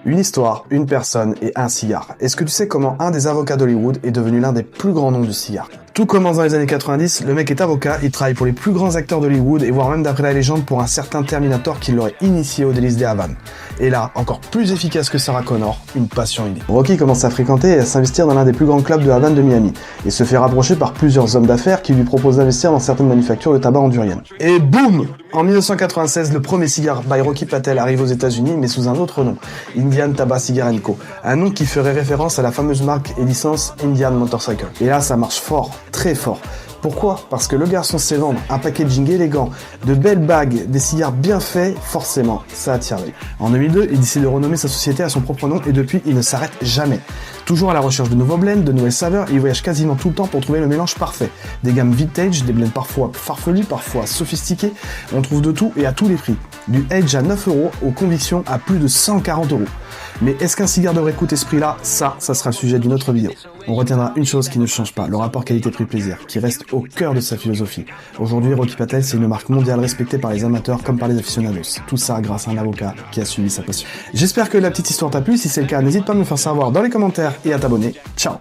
Une histoire, une personne et un cigare. Est-ce que tu sais comment un des avocats d'Hollywood est devenu l'un des plus grands noms du cigare? Tout commence dans les années 90, le mec est avocat, il travaille pour les plus grands acteurs d'Hollywood et voire même d'après la légende pour un certain Terminator qui l'aurait initié au délice des Havanes. Et là, encore plus efficace que Sarah Connor, une passion innée. Rocky commence à fréquenter et à s'investir dans l'un des plus grands clubs de Havane de Miami, et se fait rapprocher par plusieurs hommes d'affaires qui lui proposent d'investir dans certaines manufactures de tabac honduriennes. Et boum! En 1996, le premier cigare by Rocky Patel arrive aux États-Unis, mais sous un autre nom, Indian Taba Cigar & Co. Un nom qui ferait référence à la fameuse marque et licence Indian Motorcycle. Et là, ça marche fort, très fort. Pourquoi? Parce que le garçon sait vendre un packaging élégant, de belles bagues, des cigares bien faits, forcément, ça attire l'œil. En 2002, il décide de renommer sa société à son propre nom et depuis, il ne s'arrête jamais. Toujours à la recherche de nouveaux blends, de nouvelles saveurs, il voyage quasiment tout le temps pour trouver le mélange parfait. Des gammes vintage, des blends parfois farfelus, parfois sophistiqués, on trouve de tout et à tous les prix. Du Edge à 9€ aux convictions à plus de 140€. Mais est-ce qu'un cigare devrait coûter ce prix-là? Ça sera le sujet d'une autre vidéo. On retiendra une chose qui ne change pas, le rapport qualité-prix-plaisir, qui reste au cœur de sa philosophie. Aujourd'hui, Rocky Patel, c'est une marque mondiale respectée par les amateurs comme par les aficionados. Tout ça grâce à un avocat qui a suivi sa passion. J'espère que la petite histoire t'a plu, si c'est le cas, n'hésite pas à me faire savoir dans les commentaires et à t'abonner. Ciao!